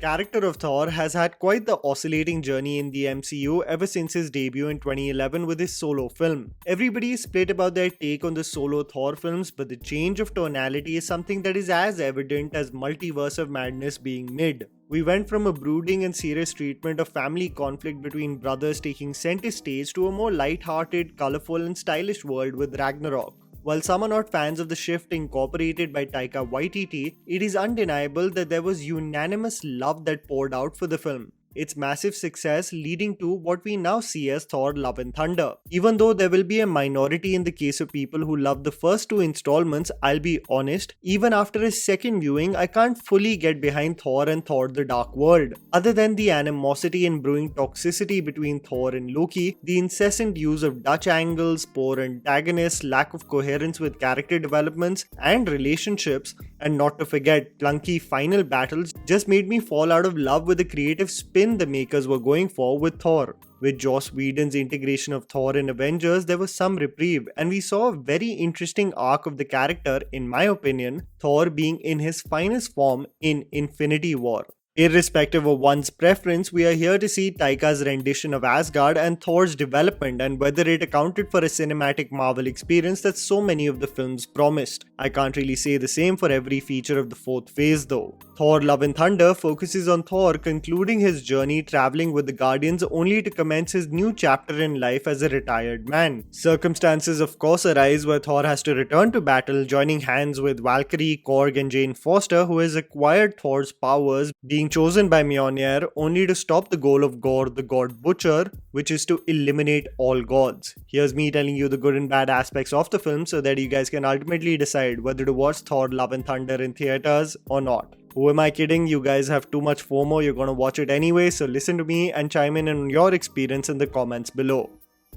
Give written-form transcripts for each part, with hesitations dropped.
character of Thor has had quite the oscillating journey in the MCU ever since his debut in 2011 with his solo film. Everybody is split about their take on the solo Thor films, but the change of tonality is something that is as evident as Multiverse of Madness being mid. We went from a brooding and serious treatment of family conflict between brothers taking center stage to a more light-hearted, colorful and stylish world with Ragnarok. While some are not fans of the shift incorporated by Taika Waititi, it is undeniable that there was unanimous love that poured out for the film. Its massive success leading to what we now see as Thor Love and Thunder. Even though there will be a minority in the case of people who love the first two installments, I'll be honest, even after a second viewing, I can't fully get behind Thor and Thor The Dark World. Other than the animosity and brewing toxicity between Thor and Loki, the incessant use of Dutch angles, poor antagonists, lack of coherence with character developments and relationships, and not to forget clunky final battles just made me fall out of love with the creative spin the makers were going for with Thor. With Joss Whedon's integration of Thor in Avengers, there was some reprieve, and we saw a very interesting arc of the character, in my opinion, Thor being in his finest form in Infinity War. Irrespective of one's preference, we are here to see Taika's rendition of Asgard and Thor's development and whether it accounted for a cinematic Marvel experience that so many of the films promised. I can't really say the same for every feature of the fourth phase though. Thor Love and Thunder focuses on Thor concluding his journey traveling with the Guardians only to commence his new chapter in life as a retired man. Circumstances of course arise where Thor has to return to battle, joining hands with Valkyrie, Korg and Jane Foster, who has acquired Thor's powers, being chosen by Mjolnir only to stop the goal of Gorr the God Butcher, which is to eliminate all gods. Here's me telling you the good and bad aspects of the film so that you guys can ultimately decide whether to watch Thor Love and Thunder in theaters or not. Who am I kidding? You guys have too much FOMO, you're gonna watch it anyway, so listen to me and chime in on your experience in the comments below.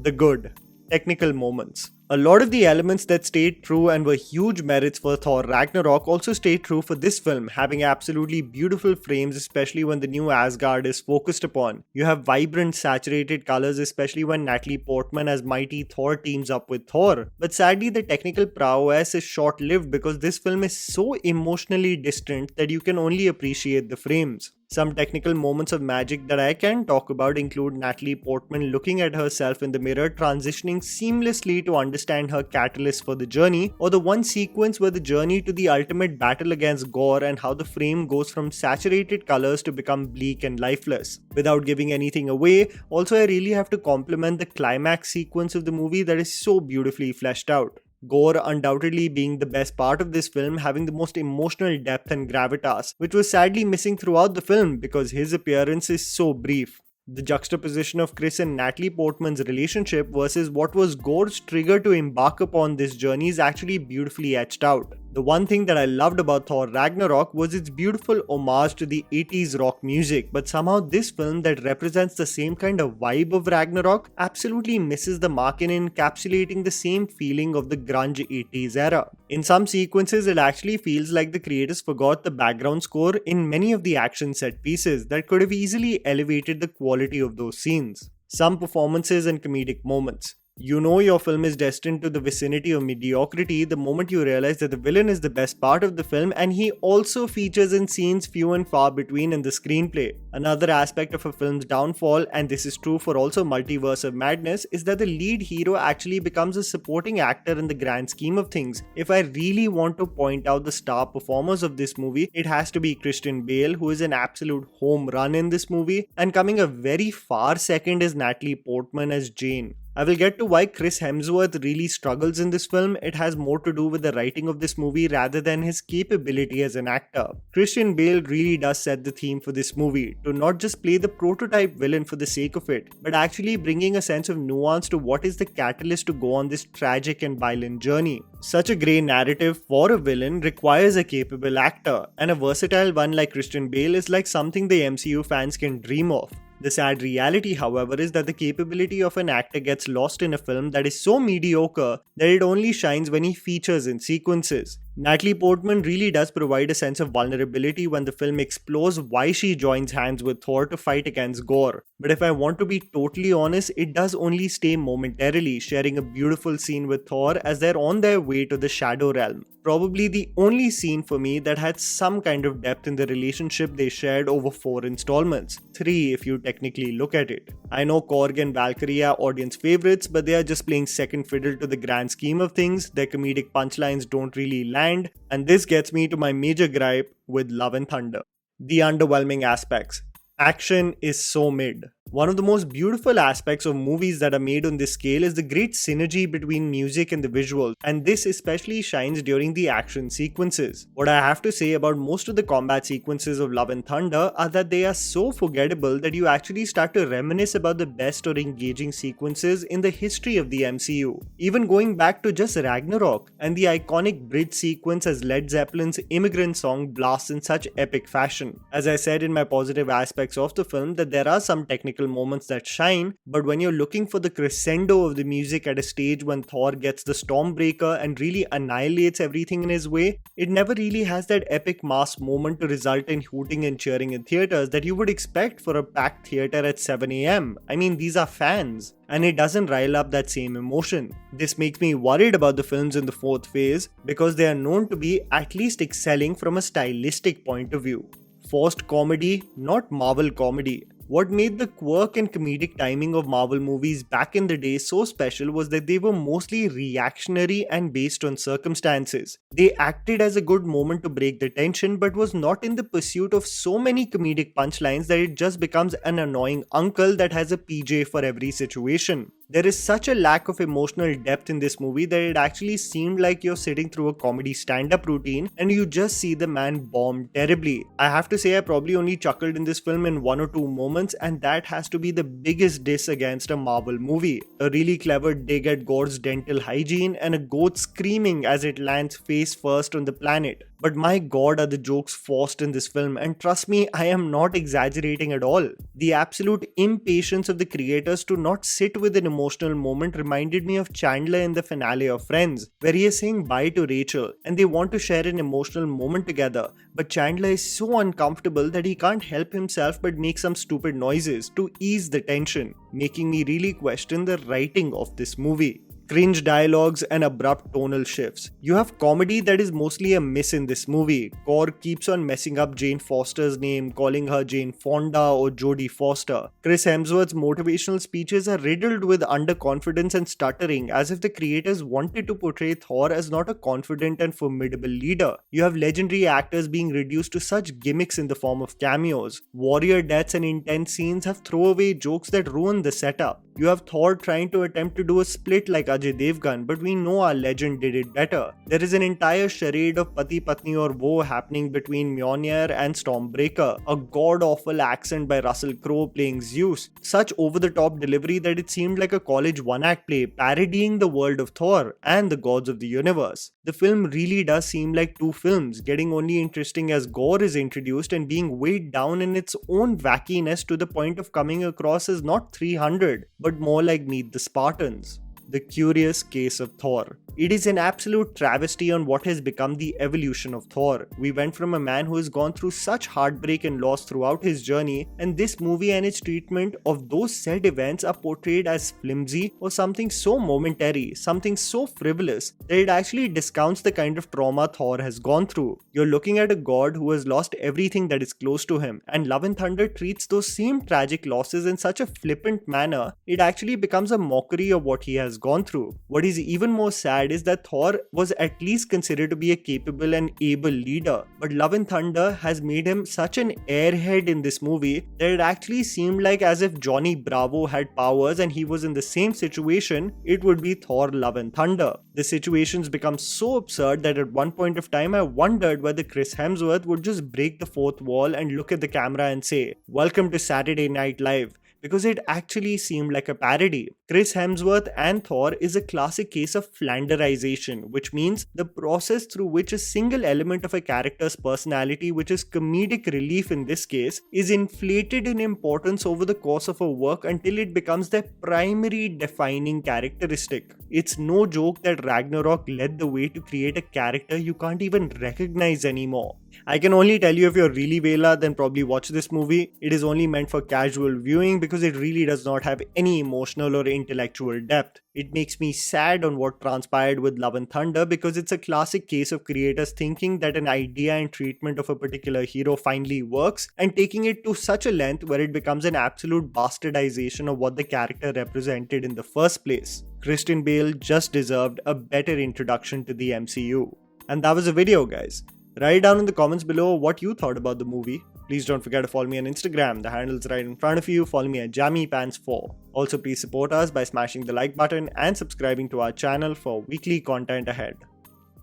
The good. Technical moments. A lot of the elements that stayed true and were huge merits for Thor Ragnarok also stayed true for this film, having absolutely beautiful frames, especially when the new Asgard is focused upon. You have vibrant saturated colors, especially when Natalie Portman as mighty Thor teams up with Thor. But sadly, the technical prowess is short-lived because this film is so emotionally distant that you can only appreciate the frames. Some technical moments of magic that I can talk about include Natalie Portman looking at herself in the mirror, transitioning seamlessly to understand her catalyst for the journey, or the one sequence where the journey to the ultimate battle against Gorr and how the frame goes from saturated colors to become bleak and lifeless. Without giving anything away, also I really have to compliment the climax sequence of the movie that is so beautifully fleshed out. Gorr undoubtedly being the best part of this film, having the most emotional depth and gravitas, which was sadly missing throughout the film because his appearance is so brief. The juxtaposition of Chris and Natalie Portman's relationship versus what was Gorr's trigger to embark upon this journey is actually beautifully etched out. The one thing that I loved about Thor Ragnarok was its beautiful homage to the 80s rock music, but somehow this film that represents the same kind of vibe of Ragnarok absolutely misses the mark in encapsulating the same feeling of the grunge 80s era. In some sequences, it actually feels like the creators forgot the background score in many of the action set pieces that could have easily elevated the quality of those scenes. Some performances and comedic moments. You know your film is destined to the vicinity of mediocrity the moment you realize that the villain is the best part of the film and he also features in scenes few and far between in the screenplay. Another aspect of a film's downfall, and this is true for also Multiverse of Madness, is that the lead hero actually becomes a supporting actor in the grand scheme of things. If I really want to point out the star performers of this movie, it has to be Christian Bale, who is an absolute home run in this movie, and coming a very far second is Natalie Portman as Jane. I will get to why Chris Hemsworth really struggles in this film. It has more to do with the writing of this movie rather than his capability as an actor. Christian Bale really does set the theme for this movie, to not just play the prototype villain for the sake of it, but actually bringing a sense of nuance to what is the catalyst to go on this tragic and violent journey. Such a grey narrative for a villain requires a capable actor, and a versatile one like Christian Bale is like something the MCU fans can dream of. The sad reality, however, is that the capability of an actor gets lost in a film that is so mediocre that it only shines when he features in sequences. Natalie Portman really does provide a sense of vulnerability when the film explores why she joins hands with Thor to fight against Gorr. But if I want to be totally honest, it does only stay momentarily, sharing a beautiful scene with Thor as they're on their way to the Shadow Realm. Probably the only scene for me that had some kind of depth in the relationship they shared over 4 installments. 3 if you technically look at it. I know Korg and Valkyrie are audience favorites, but they are just playing second fiddle to the grand scheme of things. Their comedic punchlines don't really land, and this gets me to my major gripe with Love and Thunder. The underwhelming aspects. Action is so mid. One of the most beautiful aspects of movies that are made on this scale is the great synergy between music and the visuals, and this especially shines during the action sequences. What I have to say about most of the combat sequences of Love and Thunder are that they are so forgettable that you actually start to reminisce about the best or engaging sequences in the history of the MCU. Even going back to just Ragnarok and the iconic bridge sequence as Led Zeppelin's Immigrant Song blasts in such epic fashion. As I said in my positive aspects of the film, that there are some technical moments that shine, but when you're looking for the crescendo of the music at a stage when Thor gets the Stormbreaker and really annihilates everything in his way, it never really has that epic mass moment to result in hooting and cheering in theaters that you would expect for a packed theater at 7 am. I mean, these are fans. And it doesn't rile up that same emotion. This makes me worried about the films in the fourth phase because they are known to be at least excelling from a stylistic point of view. Forced comedy, not Marvel comedy. What made the quirk and comedic timing of Marvel movies back in the day so special was that they were mostly reactionary and based on circumstances. They acted as a good moment to break the tension, but was not in the pursuit of so many comedic punchlines that it just becomes an annoying uncle that has a PJ for every situation. There is such a lack of emotional depth in this movie that it actually seemed like you're sitting through a comedy stand-up routine and you just see the man bomb terribly. I have to say I probably only chuckled in this film in 1 or 2 moments, and that has to be the biggest diss against a Marvel movie. A really clever dig at Gore's dental hygiene and a goat screaming as it lands face first on the planet. But my god, are the jokes forced in this film, and trust me, I am not exaggerating at all. The absolute impatience of the creators to not sit with an emotional moment reminded me of Chandler in the finale of Friends, where he is saying bye to Rachel and they want to share an emotional moment together, but Chandler is so uncomfortable that he can't help himself but make some stupid noises to ease the tension, making me really question the writing of this movie. Cringe dialogues and abrupt tonal shifts. You have comedy that is mostly a miss in this movie. Korg keeps on messing up Jane Foster's name, calling her Jane Fonda or Jodie Foster. Chris Hemsworth's motivational speeches are riddled with underconfidence and stuttering, as if the creators wanted to portray Thor as not a confident and formidable leader. You have legendary actors being reduced to such gimmicks in the form of cameos. Warrior deaths and intense scenes have throwaway jokes that ruin the setup. You have Thor trying to attempt to do a split like Ajay Devgan, but we know our legend did it better. There is an entire charade of Pati Patni aur Wo happening between Mjolnir and Stormbreaker, a god-awful accent by Russell Crowe playing Zeus, such over-the-top delivery that it seemed like a college one-act play parodying the world of Thor and the gods of the universe. The film really does seem like 2 films, getting only interesting as Gore is introduced and being weighed down in its own wackiness to the point of coming across as not 300, but more like Meet the Spartans. The Curious Case of Thor. It is an absolute travesty on what has become the evolution of Thor. We went from a man who has gone through such heartbreak and loss throughout his journey, and this movie and its treatment of those said events are portrayed as flimsy or something so momentary, something so frivolous, that it actually discounts the kind of trauma Thor has gone through. You're looking at a god who has lost everything that is close to him, and Love and Thunder treats those same tragic losses in such a flippant manner, it actually becomes a mockery of what he has gone through. What is even more sad is that Thor was at least considered to be a capable and able leader, but Love and Thunder has made him such an airhead in this movie that it actually seemed like as if Johnny Bravo had powers and he was in the same situation, it would be Thor Love and Thunder. The situations become so absurd that at one point of time I wondered whether Chris Hemsworth would just break the fourth wall and look at the camera and say, "Welcome to Saturday Night Live," because it actually seemed like a parody. Chris Hemsworth and Thor is a classic case of Flanderization, which means the process through which a single element of a character's personality, which is comedic relief in this case, is inflated in importance over the course of a work until it becomes their primary defining characteristic. It's no joke that Ragnarok led the way to create a character you can't even recognize anymore. I can only tell you, if you're really Vela, then probably watch this movie. It is only meant for casual viewing because it really does not have any emotional or intellectual depth. It makes me sad on what transpired with Love and Thunder because it's a classic case of creators thinking that an idea and treatment of a particular hero finally works and taking it to such a length where it becomes an absolute bastardization of what the character represented in the first place. Christian Bale just deserved a better introduction to the MCU. And that was the video, guys. Write down in the comments below what you thought about the movie. Please don't forget to follow me on Instagram. The handle is right in front of you. Follow me at JammyPants4. Also, please support us by smashing the like button and subscribing to our channel for weekly content ahead.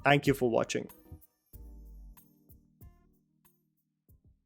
Thank you for watching.